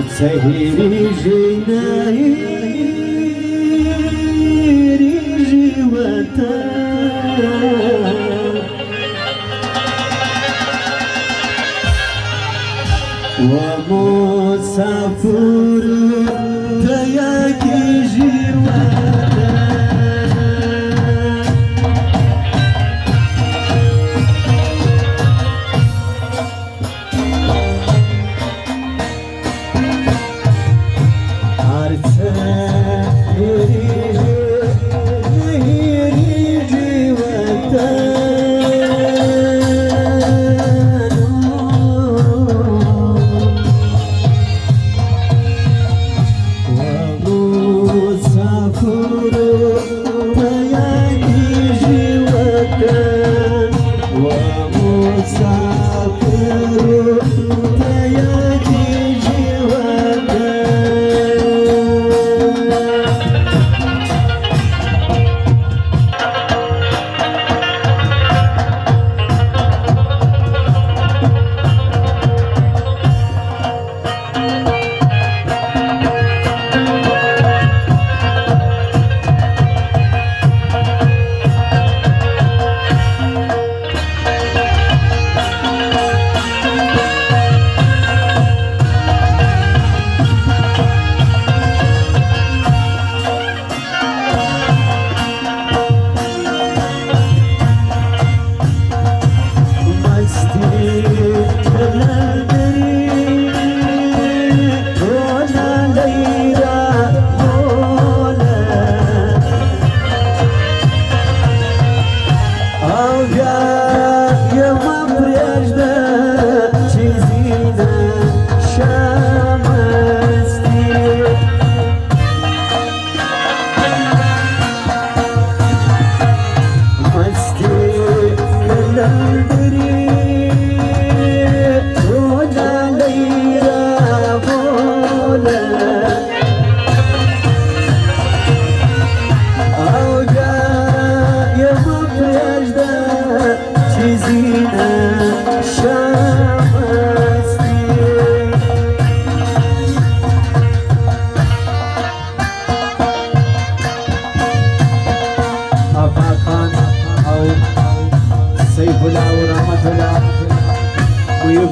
سهيري جنايري جواتا ومسافر تياكي جواتا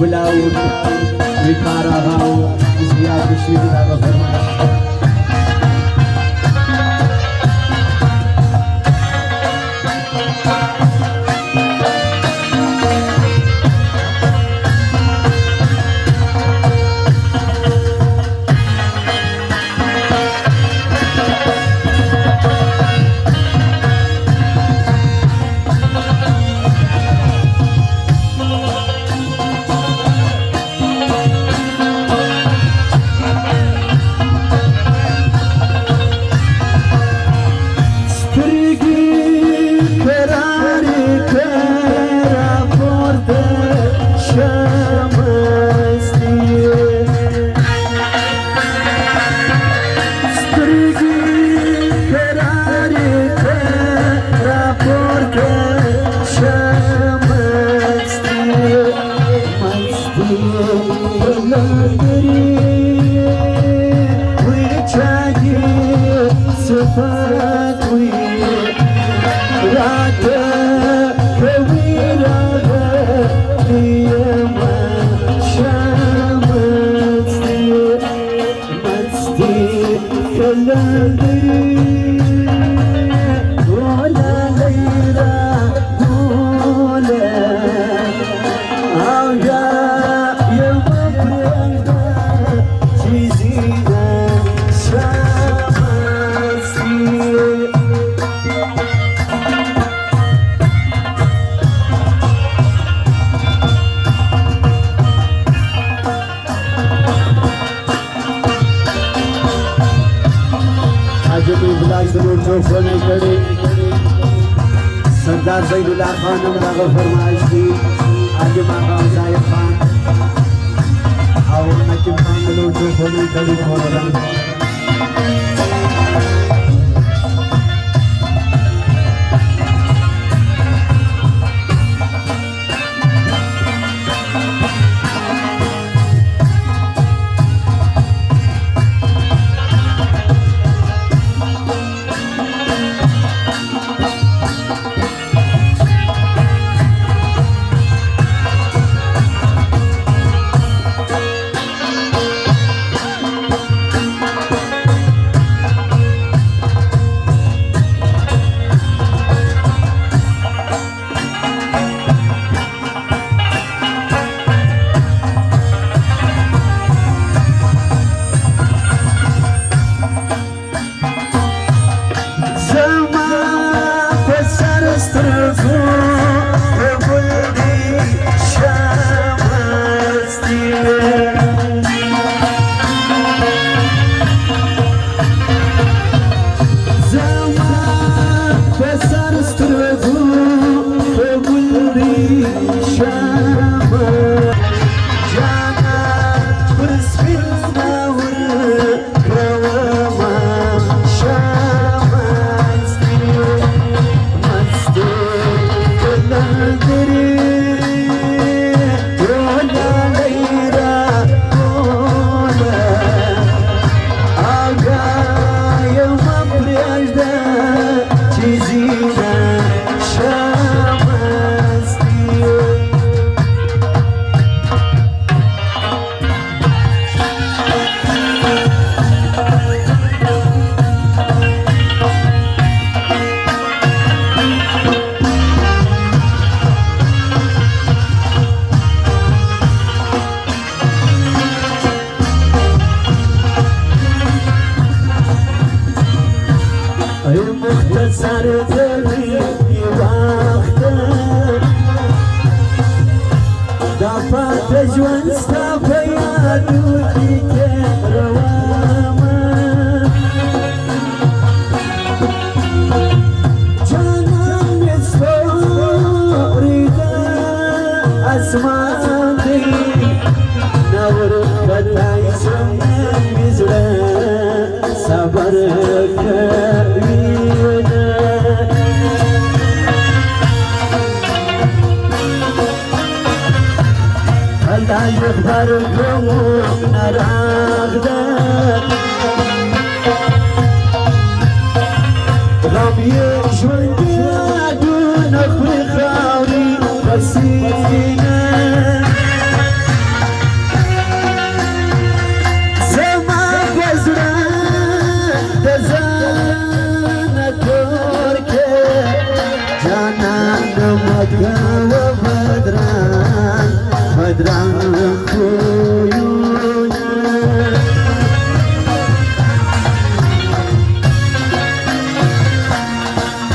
بلاود ويكارا هاو زياد بشير هذا فرمان सरदार ज़ैनुल्लाह खान हमला फरमाइश थी आज मकाम ज़ाहिर खान और नकीब खान लोग जो बोले कभी बोला مرغمو نراغده غم یې ژوند یادونه خوري خاورې پسینه زما په زړه د ځانه کور کې جانان مه کوه بدران خویونه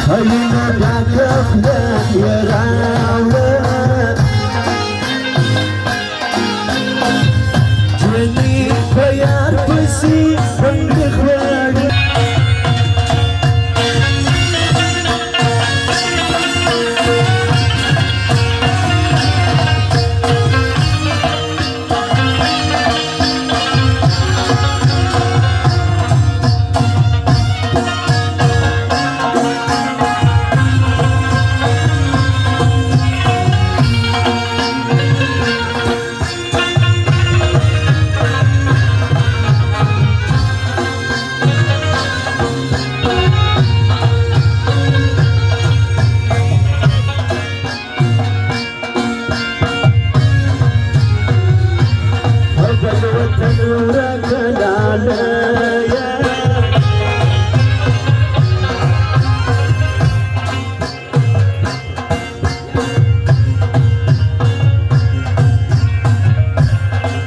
خلینه ډاکه خدای یې راوړه جنې په یار پسې بندې خوړې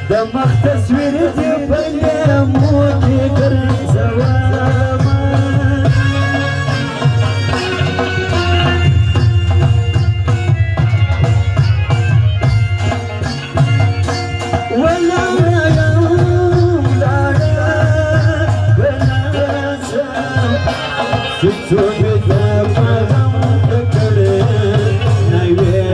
دمخ تصویر دی بلیمو کی گرزواما ولایم لاړه بنازم څوک د پغم کړه نوې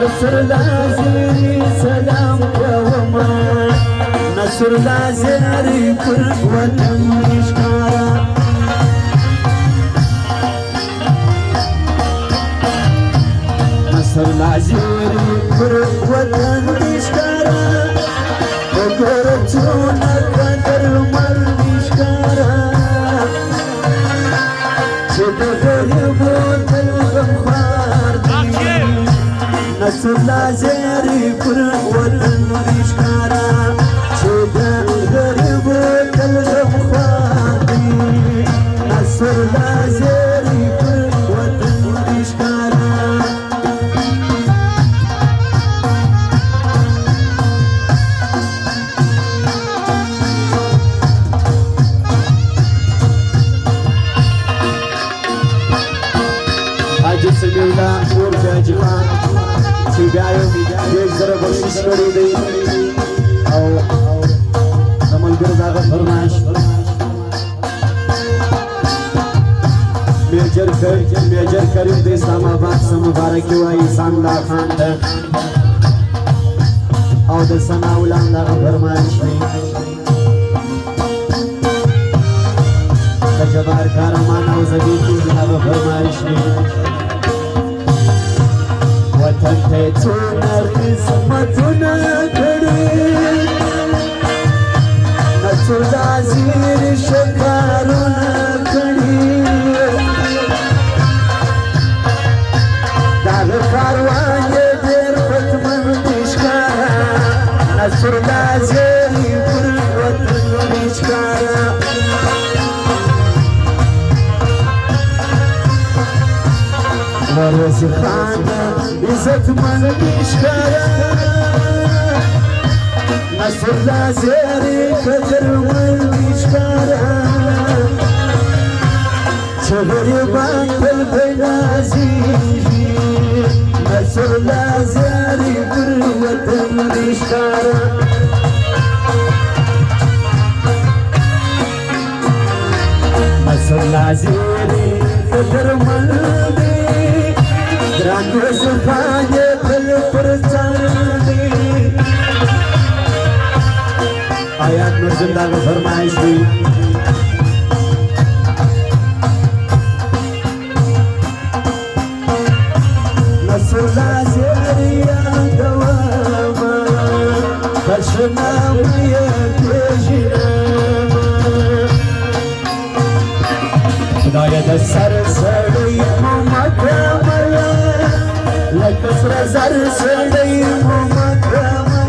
نصر لازری سلام کوما نصر لازری پر وطن اشکارا نصر لازری پر وطن اشکارا وګورچونه قدر مرد اشکارا چې د غریبو تل غمخوار دی نصر لازری پر وطن اشکارا چې د غریبو تل غمخوار دی نصر لازری پر وطن اشکارا حاجی سمیع الله مور حاجی خان چې بیا یو زره بخشش کړی دی او د ملګرو د هغه فرمایش میجر کریم د اسلام آباد څخه مبارکي وایي احسان الله خان ته او د سنا ولان دغه فرمایش دی د جبار کارمان او زبیدي دغه فرمایش دی وطن ته څونه قسمتونه کړي نڅو دا زیر شکارونه کړي دغه کاروان یې ډېر پتمن دی ښکاره نصر دا زیري پر وطن دی ښکاره وروزی خان عزت من بیشکارا نصر دا زیری کجر من بیشکارا چهری باطل بینازی نصر دا زیری پر وطن بیشکارا نصر دا زیری کجر من درانو زفانه تل پر چاندی آیات مرزم داغ فرمایش دی نصر لازیری آدواما کشنام یکیجناما خدای د سر سړی مکرمه لکسر زر سړی مکرمه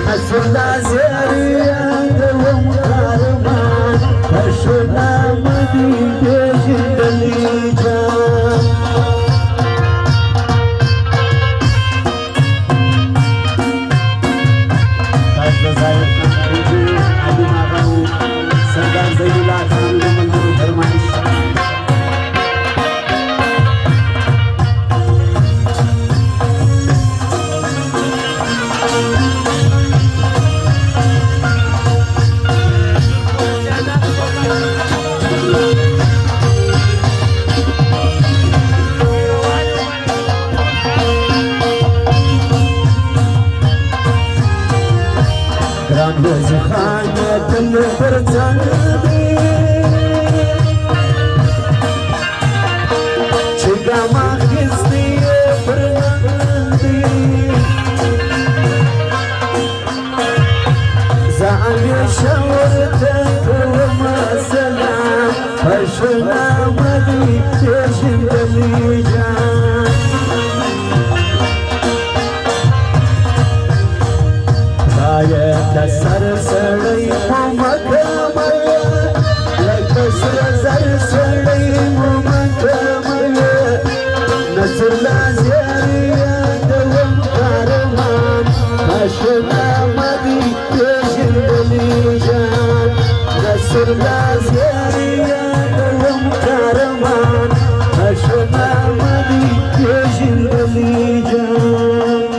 نصر لازیری آدوم کارمان کشنام دی پیژندلی جان تاج ظاهر علی ماغو سردار زیدالله خان منظور فرمایش روز خانه دل پر چاندی چه گاما خستی پر نندی زعلی شور تکوم سلام پشنا مدی پیشندلی جان د سر سړی مکرمه لکه سره زر سړی مکرمه نصر لازیری آدوم کارمان اشنا مدی پیژندلی جان نصر لازیری آدوم کارمان اشنا مدی پیژندلی جان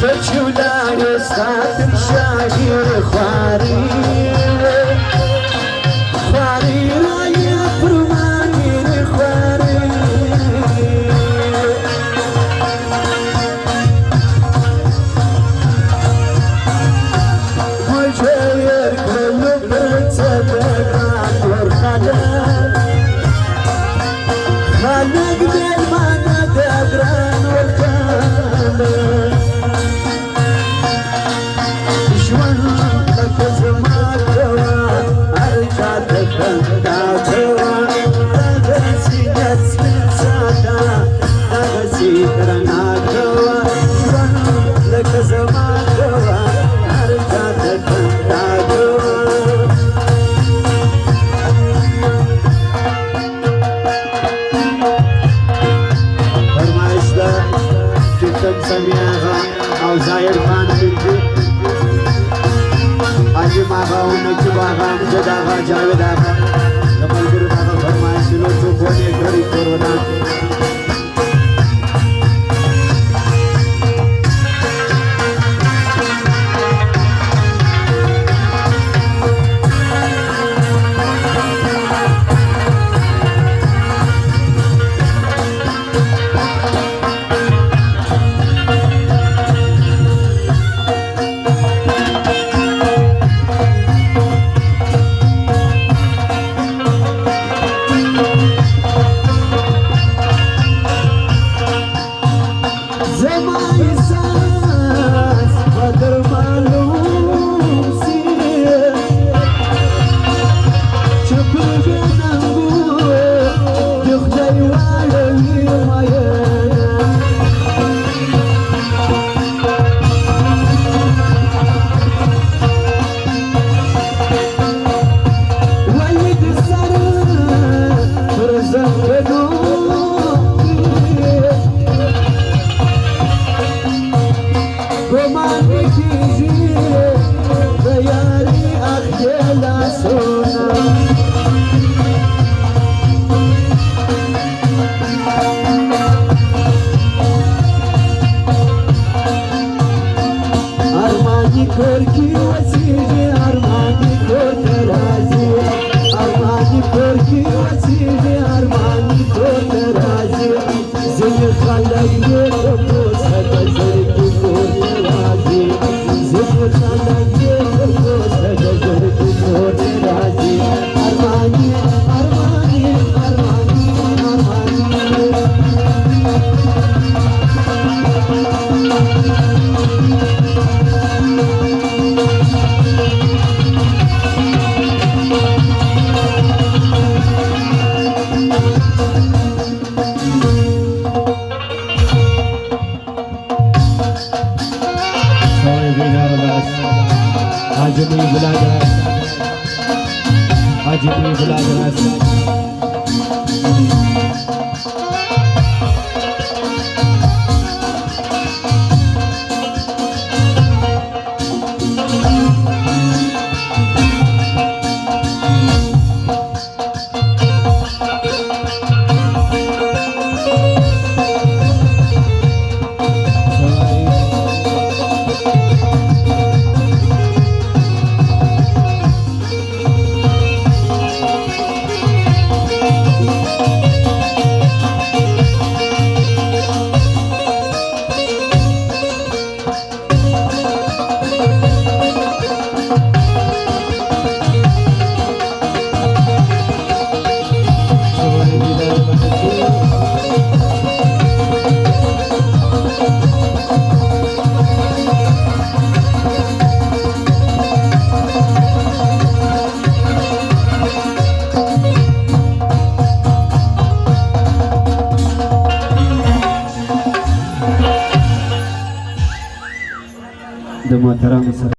فجولان استاذ شاهير خواري خواري راي فرماني خواري مجاير كل بتبقى ورخلق خلق دير ما ندقران والخلق او زایر خان بنتی عجم آقا و نجیب آقا مجد آقا جاوید آقا کمال گرد آقا فرمایشی لو چوکونی گری کرونا عجبني بلاد عجبني بلاد د محترم